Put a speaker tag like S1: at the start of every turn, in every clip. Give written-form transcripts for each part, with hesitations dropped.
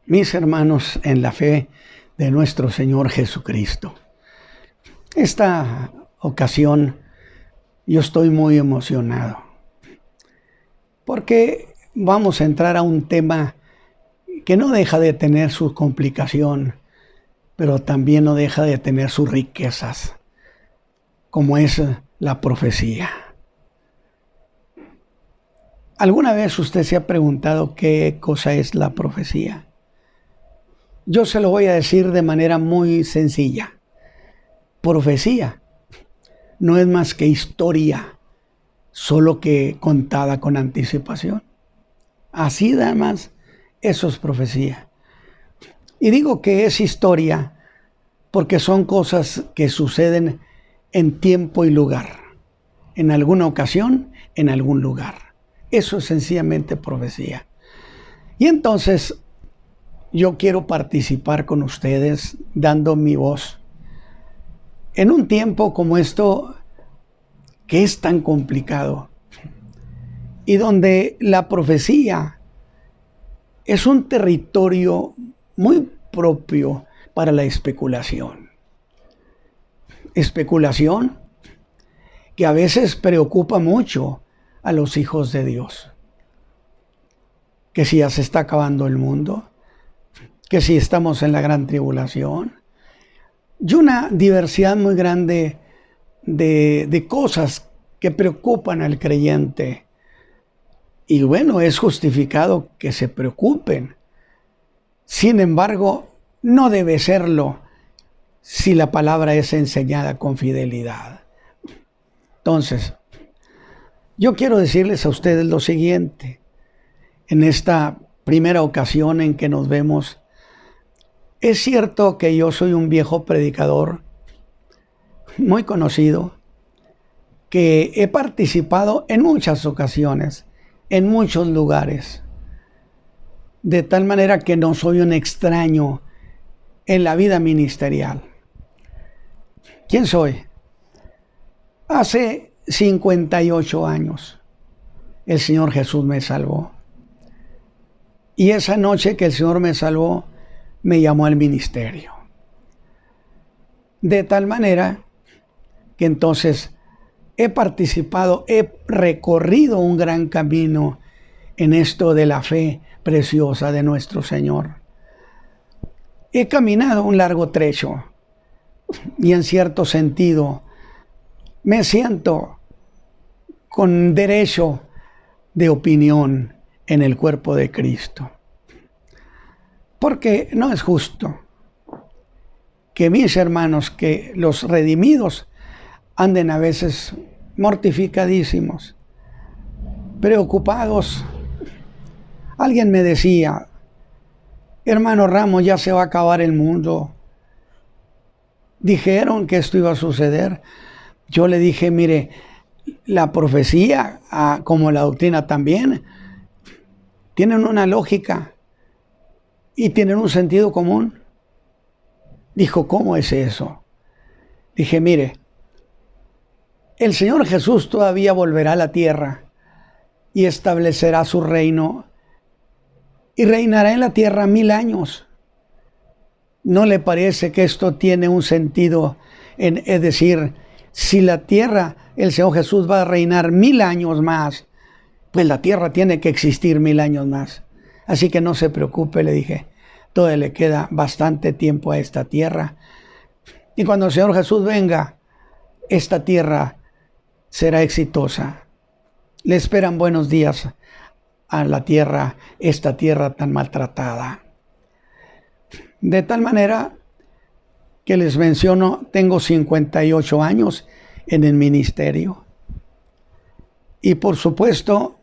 S1: Mis hermanos en la fe de nuestro Señor Jesucristo. Esta ocasión yo estoy muy emocionado porque vamos a entrar a un tema que no deja de tener su complicación, pero también no deja de tener sus riquezas, como es la profecía. ¿Alguna vez usted se ha preguntado qué cosa es la profecía? Yo se lo voy a decir de manera muy sencilla. Profecía no es más que historia, solo que contada con anticipación. Así nada más, eso es profecía. Y digo que es historia porque son cosas que suceden en tiempo y lugar, en alguna ocasión, en algún lugar. Eso es sencillamente profecía. Y entonces yo quiero participar con ustedes dando mi voz en un tiempo como esto que es tan complicado y donde la profecía es un territorio muy propio para la especulación. Especulación que a veces preocupa mucho a los hijos de Dios. Que si ya se está acabando el mundo, que si estamos en la gran tribulación, y una diversidad muy grande de cosas que preocupan al creyente. Y bueno, es justificado que se preocupen. Sin embargo, no debe serlo si la palabra es enseñada con fidelidad. Entonces, yo quiero decirles a ustedes lo siguiente. En esta primera ocasión en que nos vemos, es cierto que yo soy un viejo predicador muy conocido, que he participado en muchas ocasiones, en muchos lugares, de tal manera que no soy un extraño en la vida ministerial. ¿Quién soy? Hace 58 años el Señor Jesús me salvó. Y esa noche que el Señor me salvó, me llamó al ministerio. De tal manera que entonces he participado, he recorrido un gran camino en esto de la fe preciosa de nuestro Señor. He caminado un largo trecho y en cierto sentido me siento con derecho de opinión en el cuerpo de Cristo. Porque no es justo que mis hermanos, que los redimidos, anden a veces mortificadísimos, preocupados. Alguien me decía, hermano Ramos, ya se va a acabar el mundo. Dijeron que esto iba a suceder. Yo le dije, mire, la profecía, como la doctrina también, tienen una lógica y tienen un sentido común. Dijo, ¿cómo es eso? Dije, mire, el Señor Jesús todavía volverá a la tierra y establecerá su reino y reinará en la tierra 1000 años. ¿No le parece que esto tiene un sentido? Es decir, si la tierra, el Señor Jesús va a reinar 1000 años más, pues la tierra tiene que existir 1000 años más. Así que no se preocupe, le dije, todavía le queda bastante tiempo a esta tierra. Y cuando el Señor Jesús venga, esta tierra será exitosa. Le esperan buenos días a la tierra, esta tierra tan maltratada. De tal manera que les menciono, tengo 58 años en el ministerio. Y por supuesto,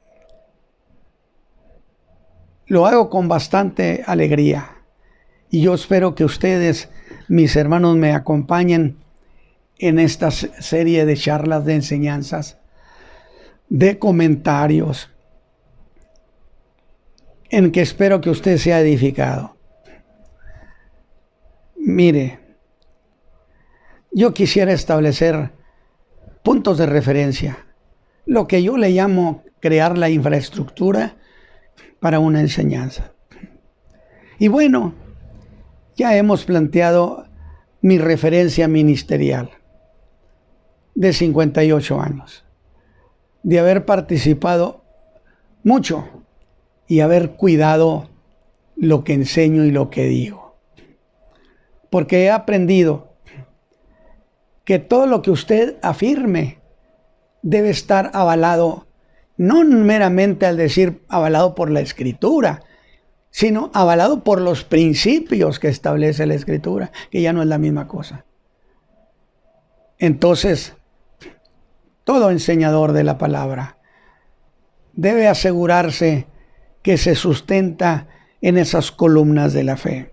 S1: lo hago con bastante alegría. Y yo espero que ustedes, mis hermanos, me acompañen en esta serie de charlas, de enseñanzas, de comentarios, en que espero que usted sea edificado. Mire, yo quisiera establecer puntos de referencia, lo que yo le llamo crear la infraestructura para una enseñanza. Y bueno, ya hemos planteado mi referencia ministerial de 58 años, de haber participado mucho y haber cuidado lo que enseño y lo que digo. Porque he aprendido que todo lo que usted afirme debe estar avalado, no meramente al decir avalado por la Escritura, sino avalado por los principios que establece la Escritura, que ya no es la misma cosa. Entonces, todo enseñador de la palabra debe asegurarse que se sustenta en esas columnas de la fe.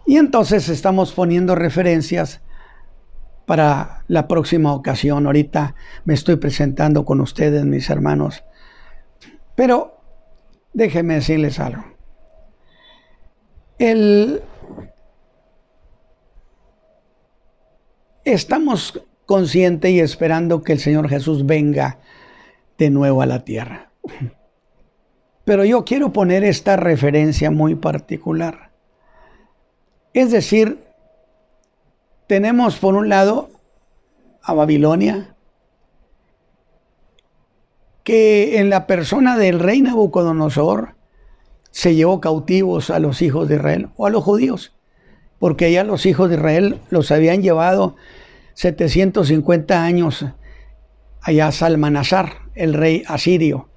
S1: Y entonces estamos poniendo referencias para la próxima ocasión. Ahorita me estoy presentando con ustedes, mis hermanos. Pero déjenme decirles algo. Estamos conscientes y esperando que el Señor Jesús venga de nuevo a la tierra. Pero yo quiero poner esta referencia muy particular. Es decir, tenemos por un lado a Babilonia, que en la persona del rey Nabucodonosor se llevó cautivos a los hijos de Israel o a los judíos, porque ya los hijos de Israel los habían llevado 750 años allá a Salmanasar, el rey asirio,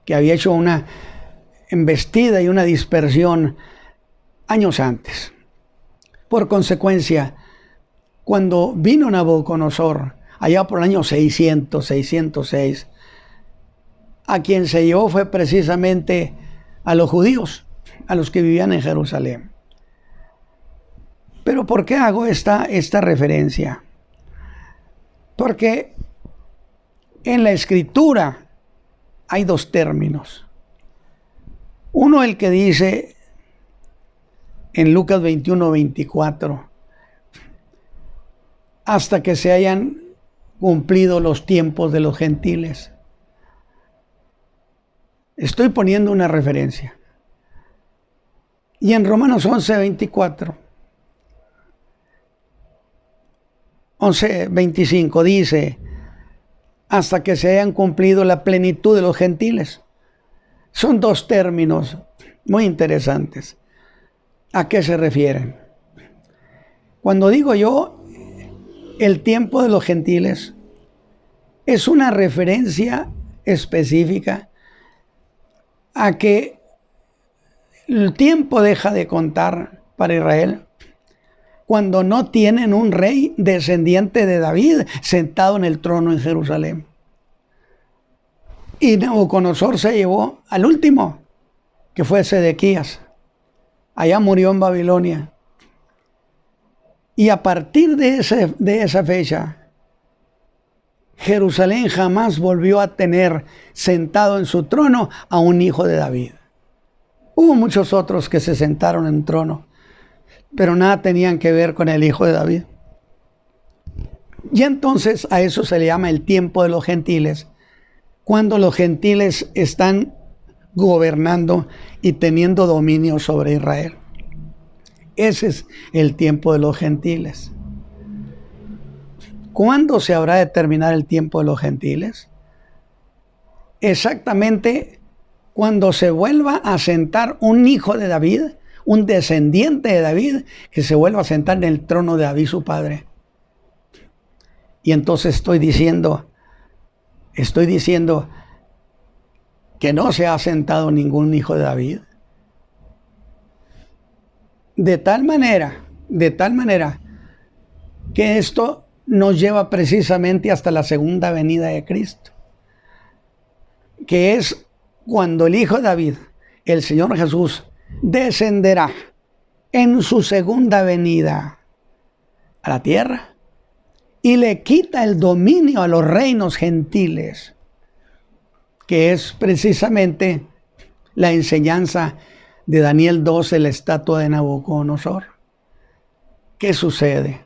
S1: que había hecho una embestida y una dispersión años antes. Por consecuencia, cuando vino Nabucodonosor, allá por el año 606, a quien se llevó fue precisamente a los judíos, a los que vivían en Jerusalén. Pero ¿por qué hago esta referencia? Porque en la Escritura hay dos términos. Uno, el que dice en Lucas 21:24, hasta que se hayan cumplido los tiempos de los gentiles. Estoy poniendo una referencia. Y en Romanos 11:25 dice, hasta que se hayan cumplido la plenitud de los gentiles. Son dos términos muy interesantes. ¿A qué se refieren? Cuando digo yo el tiempo de los gentiles, es una referencia específica a que el tiempo deja de contar para Israel cuando no tienen un rey descendiente de David sentado en el trono en Jerusalén. Y Nabucodonosor se llevó al último, que fue Sedequías. Allá murió en Babilonia. Y a partir de esa fecha, Jerusalén jamás volvió a tener sentado en su trono a un hijo de David. Hubo muchos otros que se sentaron en trono, pero nada tenían que ver con el hijo de David. Y entonces a eso se le llama el tiempo de los gentiles, cuando los gentiles están gobernando y teniendo dominio sobre Israel. Ese es el tiempo de los gentiles. ¿Cuándo se habrá de terminar el tiempo de los gentiles? Exactamente cuando se vuelva a sentar un hijo de David, un descendiente de David, que se vuelva a sentar en el trono de David su padre. Y entonces estoy diciendo que no se ha sentado ningún hijo de David. De tal manera que esto nos lleva precisamente hasta la segunda venida de Cristo, que es cuando el Hijo de David, el Señor Jesús, descenderá en su segunda venida a la tierra y le quita el dominio a los reinos gentiles, que es precisamente la enseñanza de Daniel 12, la estatua de Nabucodonosor. ¿Qué sucede?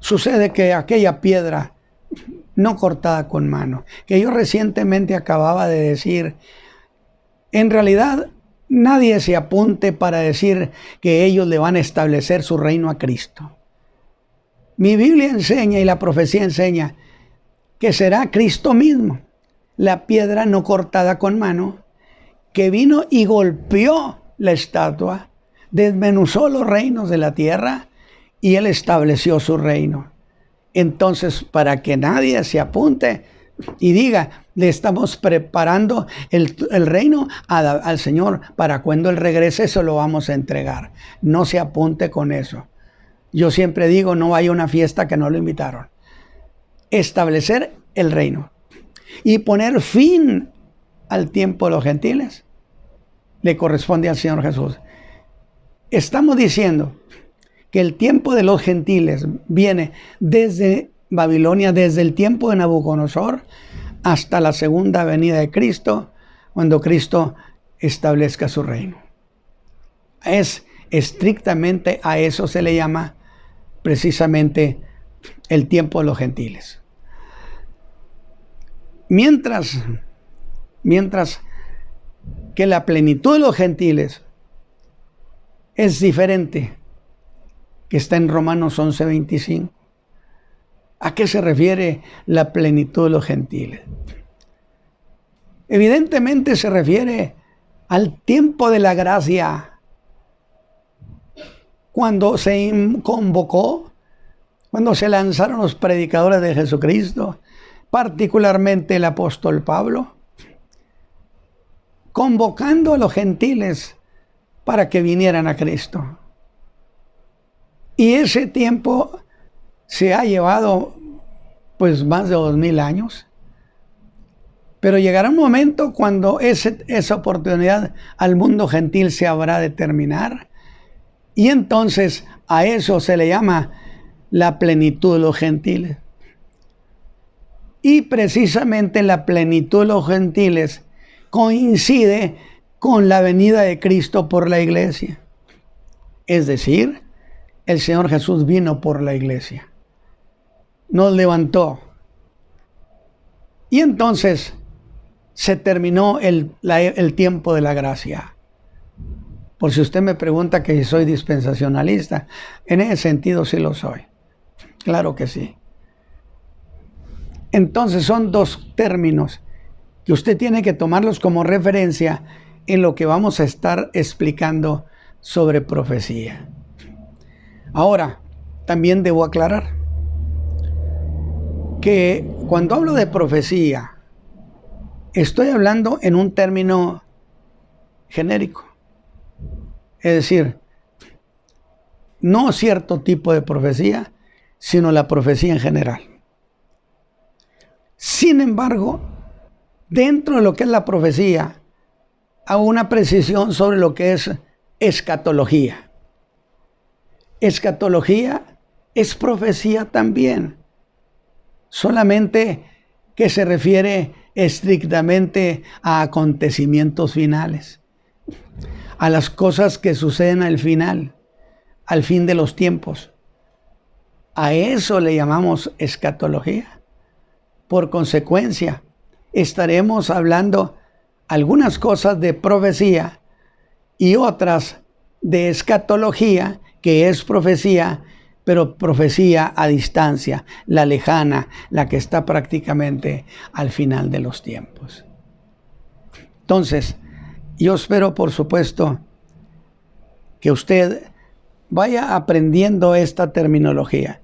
S1: Sucede que aquella piedra no cortada con mano, que yo recientemente acababa de decir, en realidad nadie se apunte para decir que ellos le van a establecer su reino a Cristo. Mi Biblia enseña y la profecía enseña que será Cristo mismo, la piedra no cortada con mano, que vino y golpeó la estatua, desmenuzó los reinos de la tierra y Él estableció su reino. Entonces, para que nadie se apunte y diga, le estamos preparando el reino al Señor para cuando Él regrese, eso lo vamos a entregar. No se apunte con eso. Yo siempre digo, no vaya a una fiesta que no lo invitaron. Establecer el reino y poner fin al tiempo de los gentiles le corresponde al Señor Jesús. Estamos diciendo que el tiempo de los gentiles viene desde Babilonia, desde el tiempo de Nabucodonosor hasta la segunda venida de Cristo, cuando Cristo establezca su reino. Es estrictamente a eso se le llama precisamente el tiempo de los gentiles. Mientras que la plenitud de los gentiles es diferente, que está en Romanos 11:25. ¿A qué se refiere la plenitud de los gentiles? Evidentemente se refiere al tiempo de la gracia, cuando se convocó, cuando se lanzaron los predicadores de Jesucristo, particularmente el apóstol Pablo, convocando a los gentiles para que vinieran a Cristo. Y ese tiempo se ha llevado pues más de 2000 años. Pero llegará un momento cuando esa oportunidad al mundo gentil se habrá de terminar. Y entonces a eso se le llama la plenitud de los gentiles. Y precisamente la plenitud de los gentiles coincide con la venida de Cristo por la iglesia. Es decir, el Señor Jesús vino por la iglesia. Nos levantó. Y entonces se terminó el tiempo de la gracia. Por si usted me pregunta que si soy dispensacionalista, en ese sentido sí lo soy. Claro que sí. Entonces son dos términos que usted tiene que tomarlos como referencia en lo que vamos a estar explicando sobre profecía. Ahora, también debo aclarar que cuando hablo de profecía, estoy hablando en un término genérico. Es decir, no cierto tipo de profecía, sino la profecía en general. Sin embargo, dentro de lo que es la profecía, hago una precisión sobre lo que es escatología. Escatología es profecía también, solamente que se refiere estrictamente a acontecimientos finales, a las cosas que suceden al final, al fin de los tiempos. A eso le llamamos escatología. Por consecuencia, estaremos hablando algunas cosas de profecía y otras de escatología, que es profecía, pero profecía a distancia, la lejana, la que está prácticamente al final de los tiempos. Entonces, yo espero, por supuesto, que usted vaya aprendiendo esta terminología.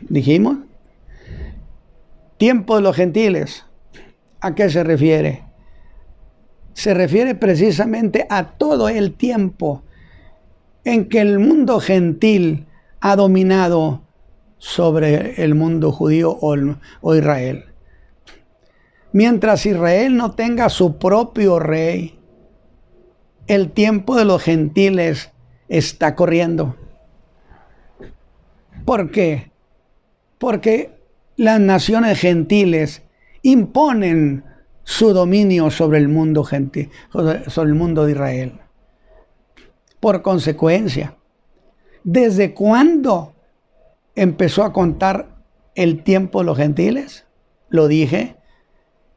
S1: ¿Dijimos? Tiempo de los gentiles. ¿A qué se refiere? Se refiere precisamente a todo el tiempo en que el mundo gentil ha dominado sobre el mundo judío o Israel. Mientras Israel no tenga su propio rey, el tiempo de los gentiles está corriendo. ¿Por qué? Porque las naciones gentiles imponen su dominio sobre el mundo gentil, sobre el mundo de Israel. Por consecuencia, ¿desde cuándo empezó a contar el tiempo de los gentiles? Lo dije,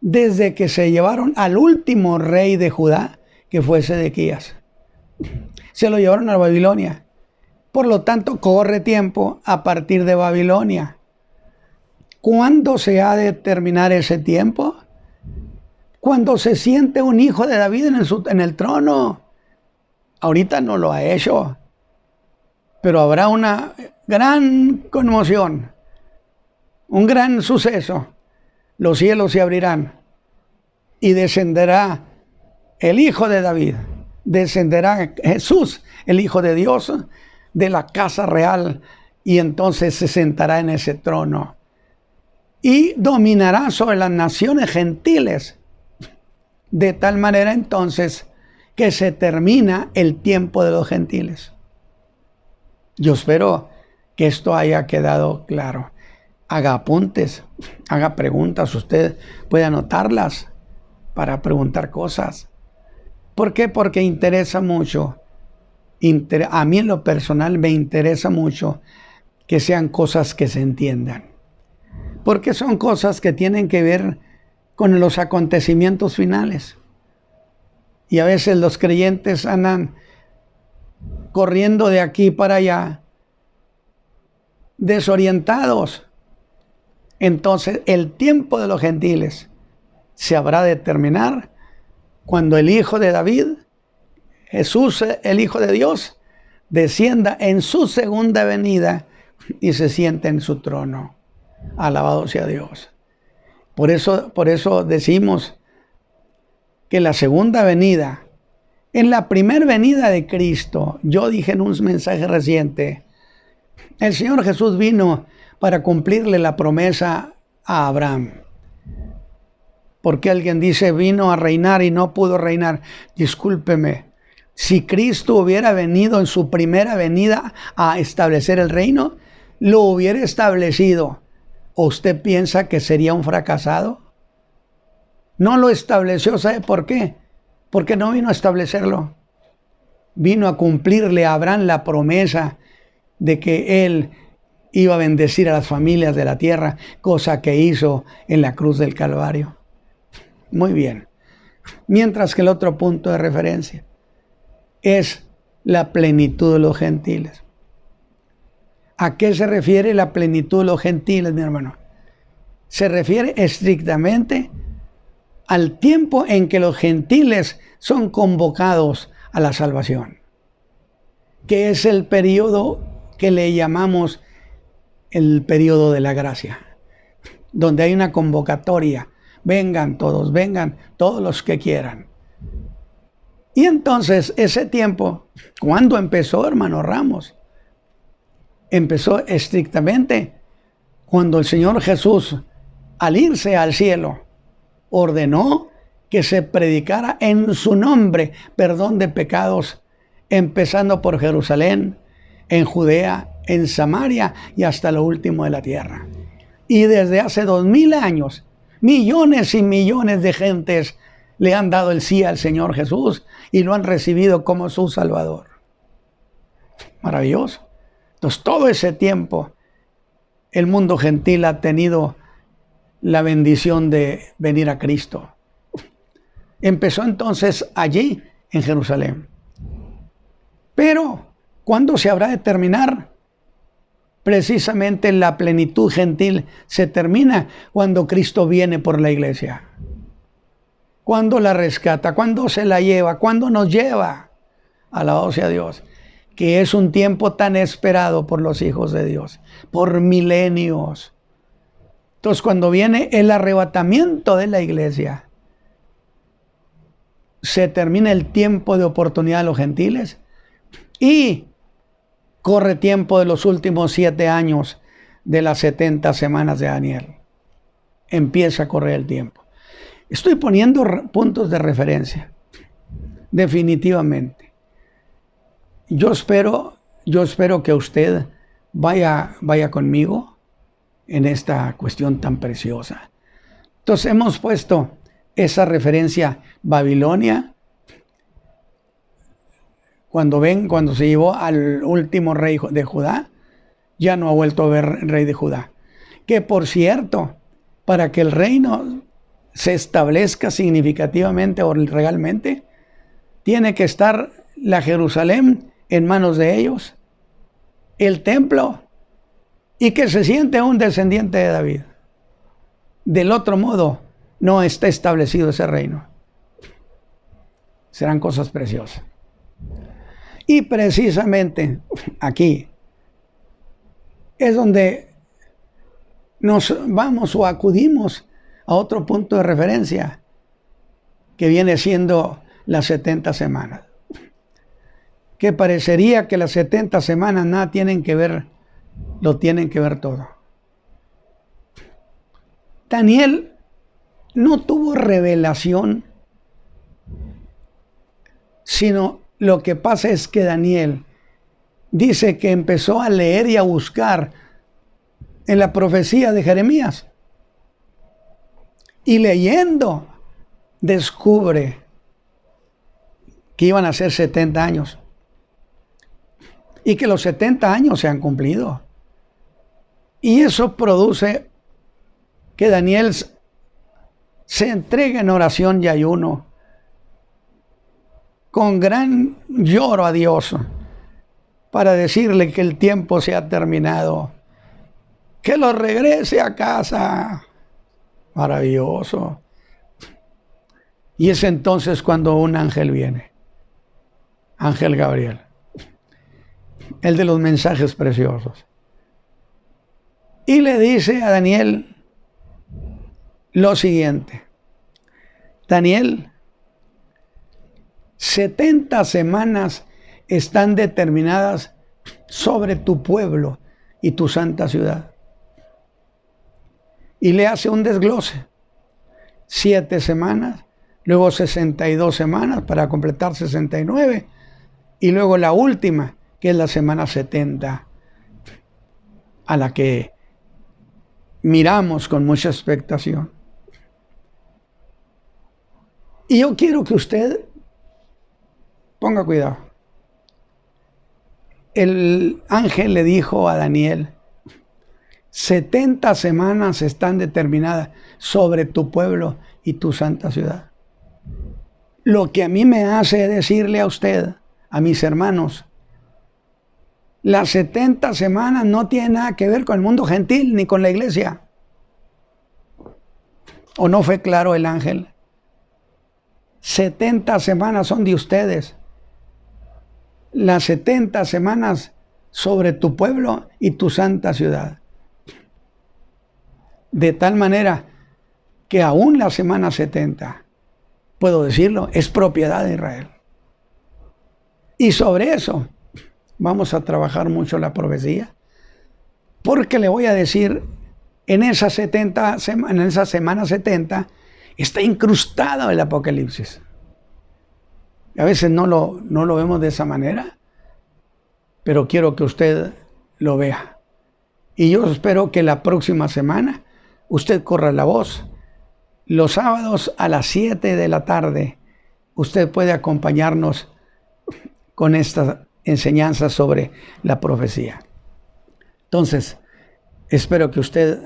S1: desde que se llevaron al último rey de Judá, que fue Sedequías. Se lo llevaron a Babilonia. Por lo tanto, corre tiempo a partir de Babilonia. ¿Cuándo se ha de terminar ese tiempo? Cuando se siente un hijo de David en el trono. Ahorita no lo ha hecho, pero habrá una gran conmoción, un gran suceso. Los cielos se abrirán y descenderá el Hijo de David, descenderá Jesús, el Hijo de Dios, de la casa real, y entonces se sentará en ese trono y dominará sobre las naciones gentiles, de tal manera entonces que se termina el tiempo de los gentiles. Yo espero que esto haya quedado claro. Haga apuntes, haga preguntas, usted puede anotarlas para preguntar cosas. ¿Por qué? Porque interesa mucho. A mí en lo personal me interesa mucho que sean cosas que se entiendan. Porque son cosas que tienen que ver con los acontecimientos finales. Y a veces los creyentes andan corriendo de aquí para allá, desorientados. Entonces el tiempo de los gentiles se habrá de terminar cuando el Hijo de David, Jesús, el Hijo de Dios, descienda en su segunda venida y se siente en su trono. Alabado sea Dios. Por eso decimos que la segunda venida, en la primera venida de Cristo, yo dije en un mensaje reciente, el Señor Jesús vino para cumplirle la promesa a Abraham. Porque alguien dice, vino a reinar y no pudo reinar. Discúlpeme, si Cristo hubiera venido en su primera venida a establecer el reino, lo hubiera establecido. ¿O usted piensa que sería un fracasado? No lo estableció, ¿sabe por qué? Porque no vino a establecerlo. Vino a cumplirle a Abraham la promesa de que él iba a bendecir a las familias de la tierra, cosa que hizo en la cruz del Calvario. Muy bien. Mientras que el otro punto de referencia es la plenitud de los gentiles. ¿A qué se refiere la plenitud de los gentiles, mi hermano? Se refiere estrictamente al tiempo en que los gentiles son convocados a la salvación, que es el periodo que le llamamos el periodo de la gracia, donde hay una convocatoria. Vengan todos los que quieran. Y entonces ese tiempo, ¿cuándo empezó, hermano Ramos? Empezó estrictamente cuando el Señor Jesús, al irse al cielo, ordenó que se predicara en su nombre perdón de pecados, empezando por Jerusalén, en Judea, en Samaria y hasta lo último de la tierra. Y desde hace 2000 años, millones y millones de gentes le han dado el sí al Señor Jesús y lo han recibido como su Salvador. Maravilloso. Entonces, todo ese tiempo, el mundo gentil ha tenido la bendición de venir a Cristo. Empezó entonces allí, en Jerusalén. Pero, ¿cuándo se habrá de terminar? Precisamente la plenitud gentil se termina cuando Cristo viene por la iglesia. Cuando la rescata, cuando se la lleva, cuando nos lleva. Alabado sea Dios. Que es un tiempo tan esperado por los hijos de Dios, por milenios. Entonces, cuando viene el arrebatamiento de la iglesia, se termina el tiempo de oportunidad de los gentiles y corre tiempo de los últimos 7 años de las 70 semanas de Daniel. Empieza a correr el tiempo. Estoy poniendo puntos de referencia, definitivamente. Yo espero que usted vaya conmigo en esta cuestión tan preciosa. Entonces hemos puesto esa referencia Babilonia, cuando se llevó al último rey de Judá, ya no ha vuelto a ver rey de Judá. Que por cierto, para que el reino se establezca significativamente o legalmente, tiene que estar la Jerusalén en manos de ellos, el templo, y que se siente un descendiente de David. Del otro modo, no está establecido ese reino. Serán cosas preciosas. Y precisamente aquí es donde nos vamos o acudimos a otro punto de referencia que viene siendo las 70 semanas. Que parecería que las 70 semanas nada tienen que ver, lo tienen que ver todo. Daniel no tuvo revelación, sino lo que pasa es que Daniel dice que empezó a leer y a buscar en la profecía de Jeremías. Y leyendo, descubre que iban a ser 70 años. Y que los 70 años se han cumplido. Y eso produce que Daniel se entregue en oración y ayuno, con gran lloro a Dios, para decirle que el tiempo se ha terminado, que lo regrese a casa. Maravilloso. Y es entonces cuando un ángel viene, ángel Gabriel, el de los mensajes preciosos, y le dice a Daniel lo siguiente: Daniel, 70 semanas están determinadas sobre tu pueblo y tu santa ciudad. Y le hace un desglose: 7 semanas, luego 62 semanas para completar 69, y luego la última, que es la semana 70, a la que miramos con mucha expectación. Y yo quiero que usted ponga cuidado. El ángel le dijo a Daniel: 70 semanas están determinadas sobre tu pueblo y tu santa ciudad. Lo que a mí me hace decirle a usted, a mis hermanos, las 70 semanas no tienen nada que ver con el mundo gentil ni con la iglesia. ¿O no fue claro el ángel? 70 semanas son de ustedes. Las 70 semanas sobre tu pueblo y tu santa ciudad. De tal manera que aún la semana 70, puedo decirlo, es propiedad de Israel. Y sobre eso vamos a trabajar mucho la profecía, porque le voy a decir, en esa semana 70 está incrustado el Apocalipsis. A veces no lo vemos de esa manera, pero quiero que usted lo vea. Y yo espero que la próxima semana usted corra la voz. Los sábados a las 7 de la tarde usted puede acompañarnos con esta enseñanza sobre la profecía. Entonces, espero que usted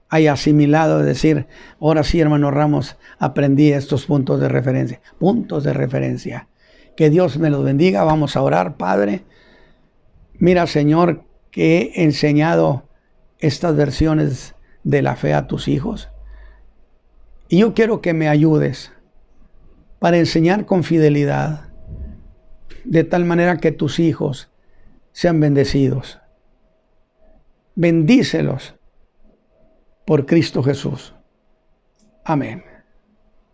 S1: haya asimilado, decir: ahora sí, hermano Ramos, aprendí estos puntos de referencia. Puntos de referencia. Que Dios me los bendiga. Vamos a orar. Padre, mira, Señor, que he enseñado estas versiones de la fe a tus hijos. Y yo quiero que me ayudes para enseñar con fidelidad, de tal manera que tus hijos sean bendecidos. Bendícelos por Cristo Jesús. Amén.